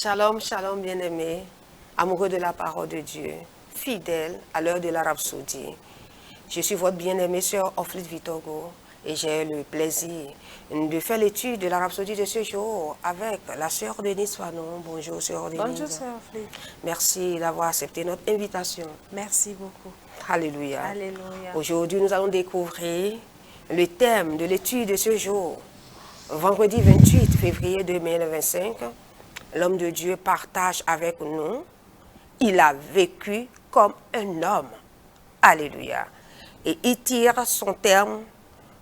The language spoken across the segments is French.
Shalom, shalom bien-aimés, amoureux de la parole de Dieu, fidèles à l'heure de la Rhapsodie. Je suis votre bien-aimée sœur Oflit Vitogo et j'ai le plaisir de faire l'étude de la Rhapsodie de ce jour avec la sœur Denise Fanon. Bonjour sœur Denise. Bonjour sœur Oflit. Merci d'avoir accepté notre invitation. Merci beaucoup. Alléluia. Alléluia. Aujourd'hui, nous allons découvrir le thème de l'étude de ce jour. Vendredi 28 février 2025, l'homme de Dieu partage avec nous. Il a vécu comme un homme. Alléluia. Et il tire son terme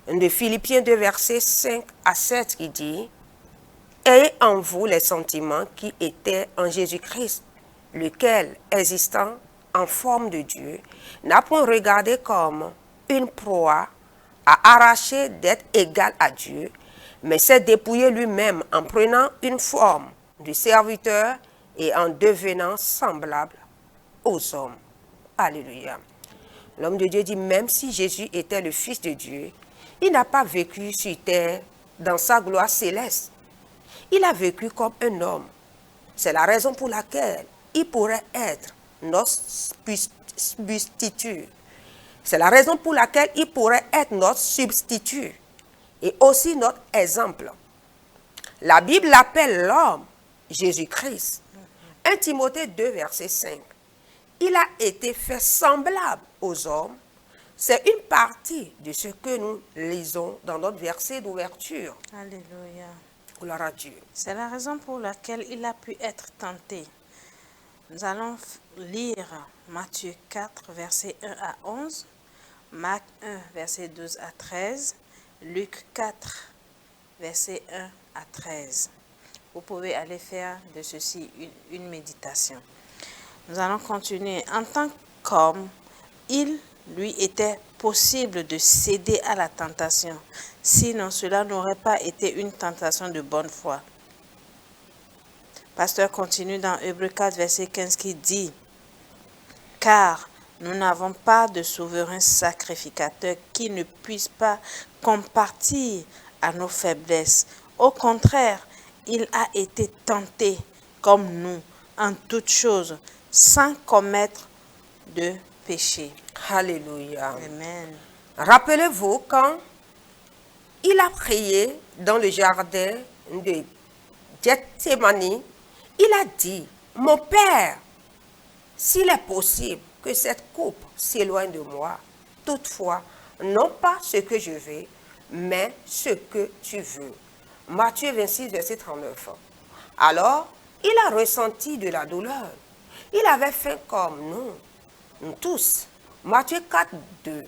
de Philippiens 2, versets 5 à 7 qui dit « Ayez en vous les sentiments qui étaient en Jésus-Christ, lequel, existant en forme de Dieu, n'a point regardé comme une proie à arracher d'être égal à Dieu, mais s'est dépouillé lui-même en prenant une forme de serviteur et en devenant semblable aux hommes. » Alléluia. L'homme de Dieu dit, même si Jésus était le Fils de Dieu, il n'a pas vécu sur terre dans sa gloire céleste. Il a vécu comme un homme. C'est la raison pour laquelle il pourrait être notre substitut. C'est la raison pour laquelle il pourrait être notre substitut et aussi notre exemple. La Bible l'appelle l'homme Jésus-Christ. 1 Timothée 2, verset 5. Il a été fait semblable aux hommes. C'est une partie de ce que nous lisons dans notre verset d'ouverture. Alléluia. Gloire à Dieu. C'est la raison pour laquelle il a pu être tenté. Nous allons lire Matthieu 4, versets 1 à 11, Marc 1, versets 12 à 13, Luc 4, versets 1 à 13. Vous pouvez aller faire de ceci une méditation. Nous allons continuer. En tant qu'homme, il lui était possible de céder à la tentation. Sinon, cela n'aurait pas été une tentation de bonne foi. Pasteur continue dans Hébreux 4, verset 15 qui dit « Car nous n'avons pas de souverain sacrificateur qui ne puisse pas compartir à nos faiblesses. Au contraire, il a été tenté comme nous en toutes choses, sans commettre de péché. » Alléluia. Amen. Rappelez-vous quand il a prié dans le jardin de Gethsémani, il a dit, « Mon Père, s'il est possible que cette coupe s'éloigne de moi, toutefois, non pas ce que je veux, mais ce que tu veux. » Matthieu 26, verset 39. Alors, il a ressenti de la douleur. Il avait faim comme nous tous. Matthieu 4, 2.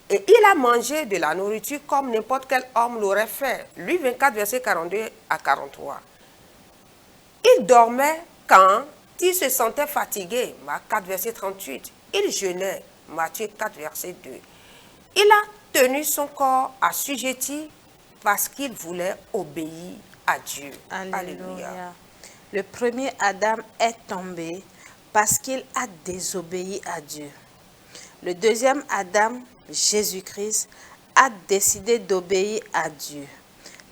Et il a mangé de la nourriture comme n'importe quel homme l'aurait fait. Lui, 24, verset 42 à 43. Il dormait quand il se sentait fatigué. Marc 4, verset 38. Il jeûnait. Matthieu 4, verset 2. Il a tenu son corps assujetti parce qu'il voulait obéir à Dieu. Alléluia. Le premier Adam est tombé parce qu'il a désobéi à Dieu. Le deuxième Adam, Jésus-Christ, a décidé d'obéir à Dieu.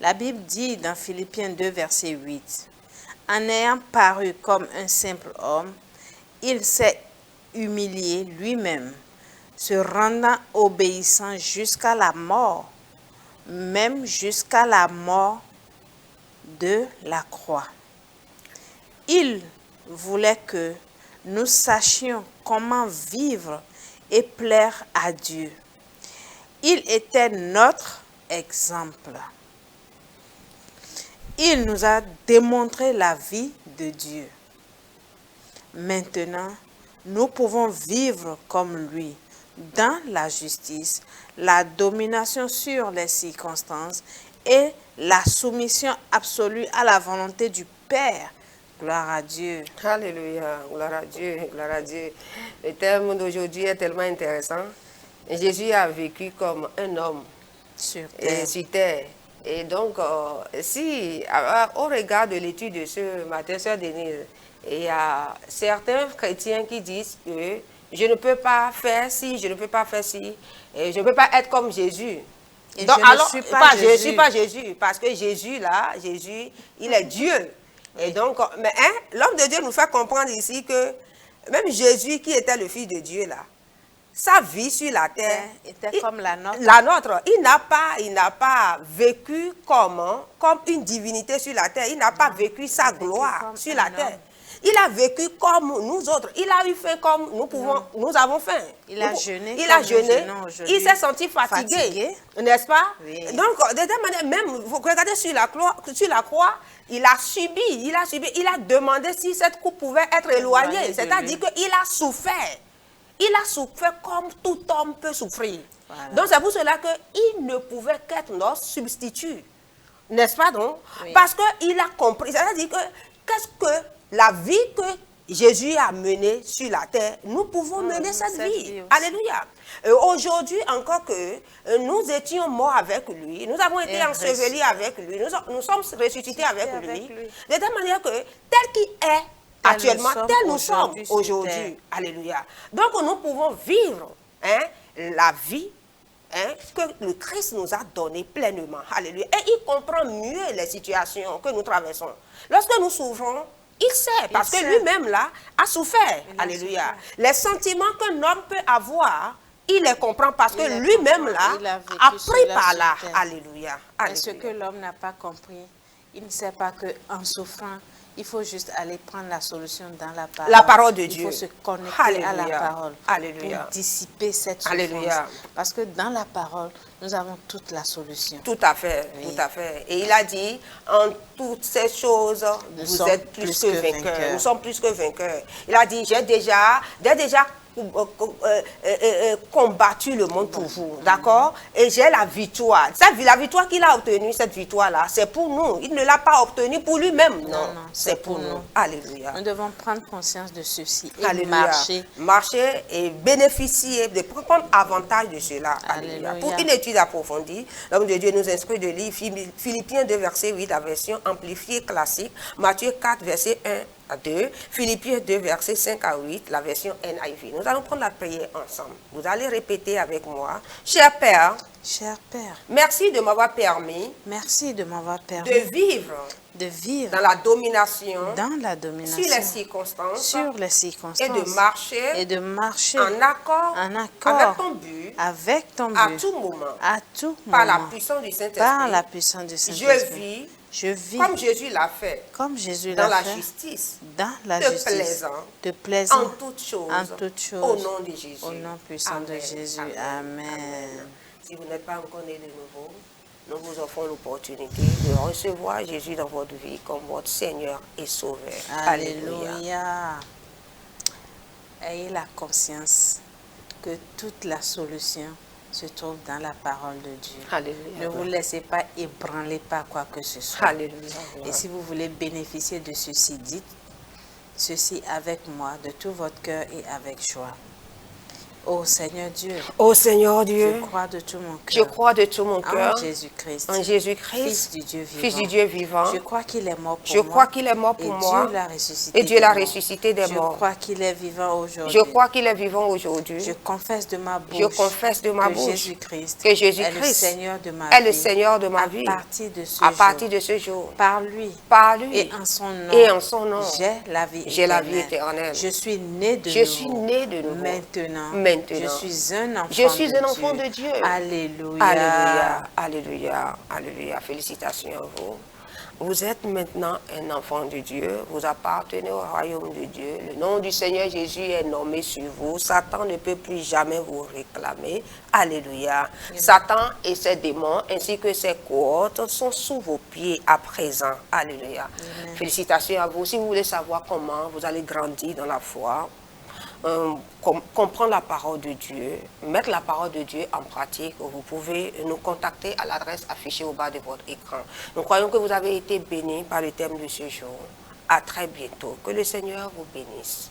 La Bible dit dans Philippiens 2, verset 8, « En ayant paru comme un simple homme, il s'est humilié lui-même, se rendant obéissant jusqu'à la mort, même jusqu'à la mort de la croix. » Il voulait que nous sachions comment vivre et plaire à Dieu. Il était notre exemple. Il nous a démontré la vie de Dieu. Maintenant, nous pouvons vivre comme lui, dans la justice, la domination sur les circonstances et la soumission absolue à la volonté du Père. Gloire à Dieu. Alléluia, gloire à Dieu, gloire à Dieu. Le thème d'aujourd'hui est tellement intéressant. Jésus a vécu comme un homme Sur terre. sur terre. Et donc, si, au regard de l'étude de ce matin, sœur Denise, il y a certains chrétiens qui disent que je ne peux pas faire ci, je ne peux pas faire ci, et je ne peux pas être comme Jésus. Et Donc, je ne alors, suis pas je ne Jésus. suis pas Jésus, parce que Jésus, là, Jésus, il est Dieu. Et donc, mais l'homme de Dieu nous fait comprendre ici que même Jésus, qui était le Fils de Dieu, là, sa vie sur la terre était comme la nôtre. Il n'a pas vécu comme une divinité sur la terre. Il n'a pas vécu sa gloire sur la terre. Il a vécu comme nous autres. Il a eu faim comme nous avons faim. Il a jeûné. Il s'est senti fatigué. N'est-ce pas? Oui. Donc, de cette manière, même, vous regardez sur la croix, il a subi, il a demandé si cette coupe pouvait être éloignée. C'est-à-dire qu'il a souffert. Il a souffert comme tout homme peut souffrir. Voilà. Donc, c'est pour cela qu'il ne pouvait qu'être notre substitut. N'est-ce pas donc? Oui. Parce qu'il a compris. C'est-à-dire que qu'est-ce que la vie que Jésus a menée sur la terre, nous pouvons mener cette vie. Alléluia. Aujourd'hui, encore que nous étions morts avec lui, nous avons été ensevelis avec lui, nous sommes ressuscités avec lui. De telle manière que tel qu'il est, actuellement, tel nous sommes aujourd'hui. Alléluia. Donc, nous pouvons vivre la vie que le Christ nous a donnée pleinement. Alléluia. Et il comprend mieux les situations que nous traversons. Lorsque nous souffrons, il sait, parce que lui-même, là, a souffert. Alléluia. Les sentiments qu'un homme peut avoir, il les comprend parce que lui-même, là, a pris par là. Alléluia. Mais ce que l'homme n'a pas compris, il ne sait pas qu'en souffrant, il faut juste aller prendre la solution dans la parole. La parole de Dieu. Il faut se connecter à la parole. Alléluia. Pour dissiper cette souffrance. Alléluia. Parce que dans la parole, nous avons toute la solution. Tout à fait, oui. Tout à fait. Et il a dit, en toutes ces choses, vous êtes plus que vainqueurs. Nous sommes plus que vainqueurs. Il a dit, j'ai déjà combattu le monde pour vous, d'accord? Et j'ai la victoire. La victoire qu'il a obtenue, cette victoire-là, c'est pour nous. Il ne l'a pas obtenue pour lui-même, non. C'est pour nous. Alléluia. Nous devons prendre conscience de ceci et Alléluia. Marcher et bénéficier, de prendre avantage de cela. Alléluia. Pour une étude approfondie, l'homme de Dieu nous instruit de lire Philippiens 2, verset 8, la version amplifiée classique, Matthieu 4, verset 1 à 2, Philippiens 2, verset 5 à 8, la version NIV. Nous allons prendre la prière ensemble. Vous allez répéter avec moi. Cher Père, merci de m'avoir permis, de vivre dans la domination, sur les circonstances, et de marcher en accord avec ton but, à tout moment, par la puissance du Saint-Esprit. Je vis comme Jésus l'a fait, dans la justice, te plaisant en toutes choses, au nom de Jésus. Au nom puissant de Jésus. Amen. Si vous n'êtes pas encore né de nouveau, nous vous offrons l'opportunité de recevoir Jésus dans votre vie comme votre Seigneur et Sauveur. Alléluia. Ayez la conscience que toute la solution se trouve dans la parole de Dieu. Alléluia. Ne vous laissez pas ébranler par quoi que ce soit. Alléluia. Et si vous voulez bénéficier de ceci, dites ceci avec moi de tout votre cœur et avec joie. Ô Seigneur Dieu, je crois de tout mon cœur. Je crois de tout mon cœur. En Jésus-Christ. Fils du Dieu vivant. Je crois qu'il est mort pour moi. Je crois qu'il est mort pour moi. Et Dieu l'a ressuscité des morts. Je crois qu'il est vivant aujourd'hui. Je crois qu'il est vivant aujourd'hui. Je confesse de ma bouche. Que Jésus-Christ est le Seigneur de ma vie. Est le Seigneur de ma vie. À partir de ce jour. Par lui. Et en son nom. J'ai la vie éternelle. Je suis né de nouveau. Maintenant. Je suis un enfant de Dieu. Alléluia. Alléluia. Alléluia. Alléluia. Félicitations à vous. Vous êtes maintenant un enfant de Dieu. Vous appartenez au royaume de Dieu. Le nom du Seigneur Jésus est nommé sur vous. Satan ne peut plus jamais vous réclamer. Alléluia. Amen. Satan et ses démons ainsi que ses cohortes sont sous vos pieds à présent. Alléluia. Amen. Félicitations à vous. Si vous voulez savoir comment vous allez grandir dans la foi, comprendre la parole de Dieu, mettre la parole de Dieu en pratique, vous pouvez nous contacter à l'adresse affichée au bas de votre écran. Nous croyons que vous avez été bénis par le thème de ce jour. À très bientôt. Que le Seigneur vous bénisse.